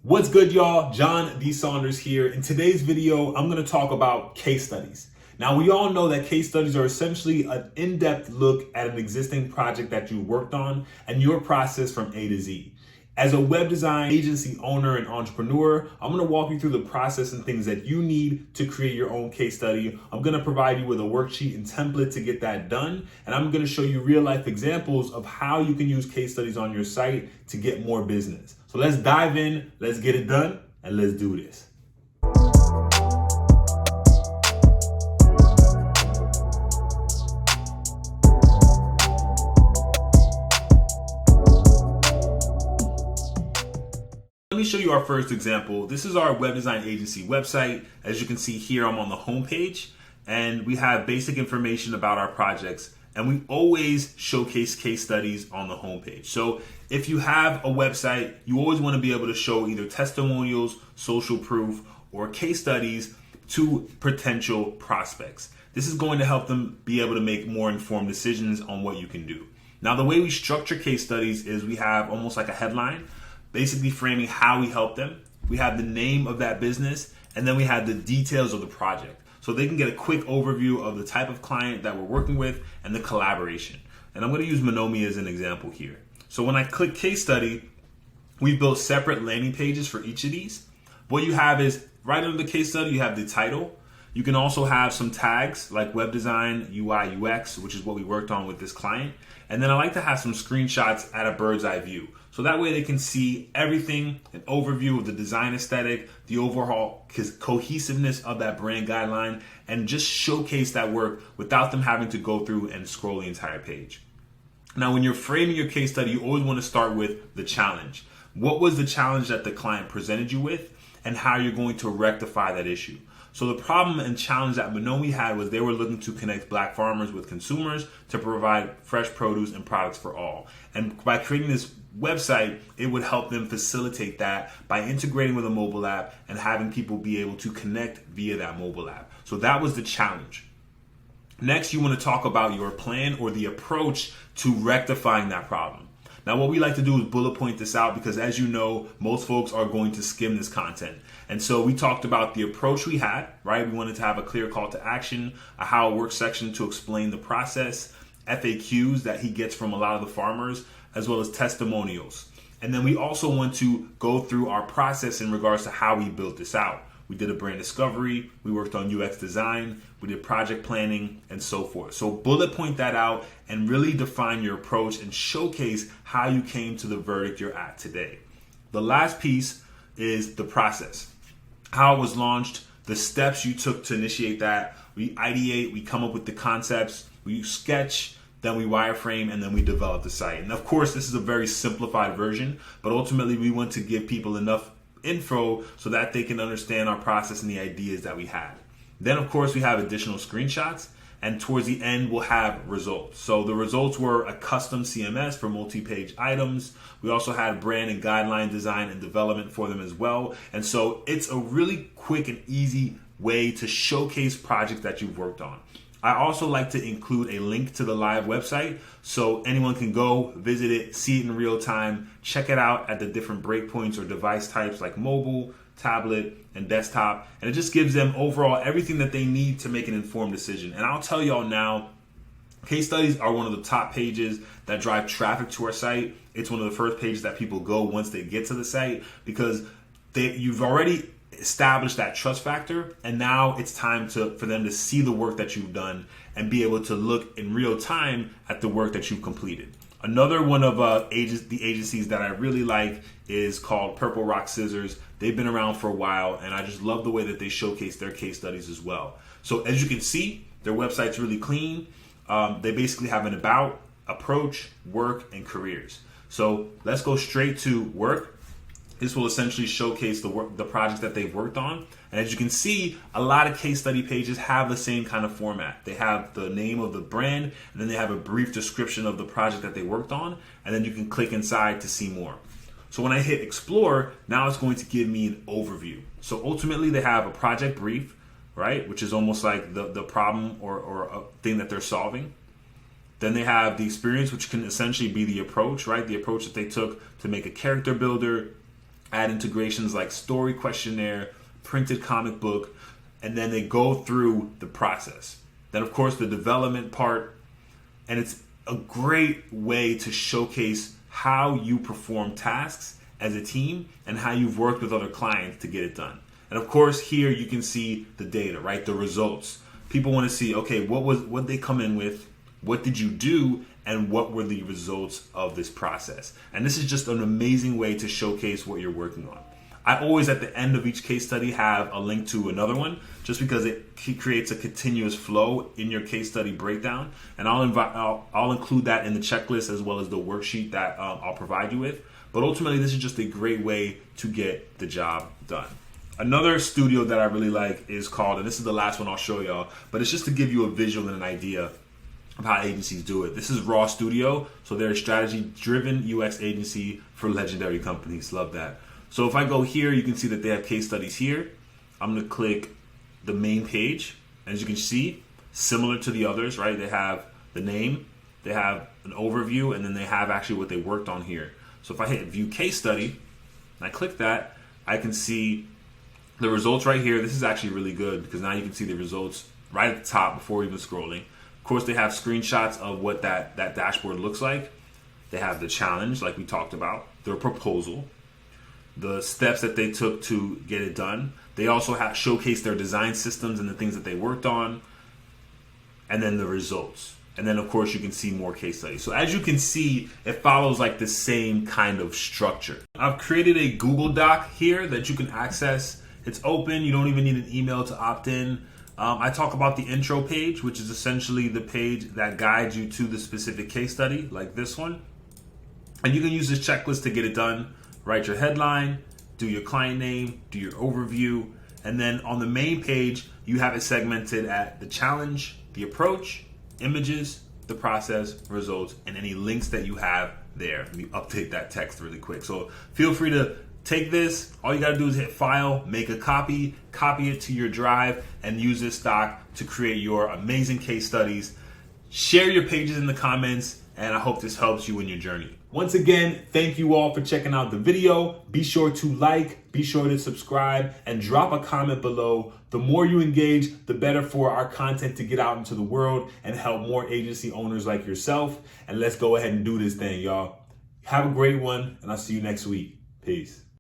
What's good, y'all? John D. Saunders here. In today's video, I'm going to talk about case studies. Now, we all know that case studies are essentially an in-depth look at an existing project that you worked on and your process from A to Z. As a web design agency owner and entrepreneur, I'm going to walk you through the process and things that you need to create your own case study. I'm going to provide you with a worksheet and template to get that done. And I'm going to show you real life examples of how you can use case studies on your site to get more business. So let's dive in, let's get it done, and let's do this. Let me show you our first example. This is our web design agency website. As you can see here, I'm on the home page and we have basic information about our projects, and we always showcase case studies on the homepage. So if you have a website, you always want to be able to show either testimonials, social proof, or case studies to potential prospects. This is going to help them be able to make more informed decisions on what you can do. Now, the way we structure case studies is we have almost like a headline, basically framing how we help them. We have the name of that business, and then we have the details of the project. So they can get a quick overview of the type of client that we're working with and the collaboration. And I'm going to use Monomi as an example here. So when I click case study, we built separate landing pages for each of these. What you have is right under the case study, you have the title. You can also have some tags like web design, UI, UX, which is what we worked on with this client. And then I like to have some screenshots at a bird's eye view. So that way they can see everything, an overview of the design aesthetic, the overall cohesiveness of that brand guideline, and just showcase that work without them having to go through and scroll the entire page. Now, when you're framing your case study, you always want to start with the challenge. What was the challenge that the client presented you with, and how you're going to rectify that issue? So the problem and challenge that Monomi had was they were looking to connect Black farmers with consumers to provide fresh produce and products for all. And by creating this website, it would help them facilitate that by integrating with a mobile app and having people be able to connect via that mobile app. So that was the challenge. Next, you want to talk about your plan or the approach to rectifying that problem. Now, what we like to do is bullet point this out because, as you know, most folks are going to skim this content. And so we talked about the approach we had, right? We wanted to have a clear call to action, a how it works section to explain the process, FAQs that he gets from a lot of the farmers, as well as testimonials. And then we also want to go through our process in regards to how we built this out. We did a brand discovery, we worked on UX design, we did project planning, and so forth. So bullet point that out and really define your approach and showcase how you came to the verdict you're at today. The last piece is the process. How it was launched, the steps you took to initiate that. We ideate, we come up with the concepts, we sketch, then we wireframe, and then we develop the site. And of course, this is a very simplified version, but ultimately we want to give people enough info so that they can understand our process and the ideas that we had. Then of course we have additional screenshots, and towards the end we'll have results. So the results were a custom CMS for multi-page items. We also had brand and guideline design and development for them as well. And so it's a really quick and easy way to showcase projects that you've worked on. I also like to include a link to the live website so anyone can go visit it, see it in real time, check it out at the different breakpoints or device types like mobile, tablet, and desktop. And it just gives them overall everything that they need to make an informed decision. And I'll tell y'all now, case studies are one of the top pages that drive traffic to our site. It's one of the first pages that people go once they get to the site because you've already establish that trust factor, and now it's time for them to see the work that you've done and be able to look in real time at the work that you've completed. Another one of the agencies that I really like is called Purple Rock Scissors. They've been around for a while, and I just love the way that they showcase their case studies as well. So as you can see, their website's really clean. They basically have an about, approach, work, and careers. So let's go straight to work. This will essentially showcase the projects that they've worked on. And as you can see, a lot of case study pages have the same kind of format. They have the name of the brand, and then they have a brief description of the project that they worked on, and then you can click inside to see more. So when I hit explore, now it's going to give me an overview. So ultimately they have a project brief, right? Which is almost like the problem or a thing that they're solving. Then they have the experience, which can essentially be the approach, right? The approach that they took to make a character builder, add integrations like story questionnaire, printed comic book, and then they go through the process. Then, of course, the development part, and it's a great way to showcase how you perform tasks as a team and how you've worked with other clients to get it done. And of course, here you can see the data, right? The results. People want to see, okay, what they come in with, what did you do, and what were the results of this process? And this is just an amazing way to showcase what you're working on. I always, at the end of each case study, have a link to another one, just because it creates a continuous flow in your case study breakdown. And I'll include that in the checklist as well as the worksheet that I'll provide you with. But ultimately, this is just a great way to get the job done. Another studio that I really like is called, and this is the last one I'll show y'all, but it's just to give you a visual and an idea of how agencies do it. This is Raw Studio, so they're a strategy-driven UX agency for legendary companies. Love that. So if I go here, you can see that they have case studies here. I'm going to click the main page. As you can see, similar to the others, right? They have the name, they have an overview, and then they have actually what they worked on here. So if I hit View Case Study, and I click that, I can see the results right here. This is actually really good because now you can see the results right at the top before even scrolling. Of course, they have screenshots of what that dashboard looks like. They have the challenge, like we talked about, their proposal, the steps that they took to get it done. They also have showcased their design systems and the things that they worked on, and then the results. And then, of course, you can see more case studies. So as you can see, it follows like the same kind of structure. I've created a Google Doc here that you can access. It's open. You don't even need an email to opt in. I talk about the intro page, which is essentially the page that guides you to the specific case study, like this one. And you can use this checklist to get it done. Write your headline, do your client name, do your overview, and then on the main page, you have it segmented at the challenge, the approach, images, the process, results, and any links that you have there. Let me update that text really quick. So feel free to take this. All you got to do is hit File, make a copy it to your drive, and use this doc to create your amazing case studies. Share your pages in the comments, and I hope this helps you in your journey. Once again, thank you all for checking out the video. Be sure to like, be sure to subscribe, and drop a comment below. The more you engage, the better for our content to get out into the world and help more agency owners like yourself. And let's go ahead and do this thing, y'all. Have a great one, and I'll see you next week. Peace.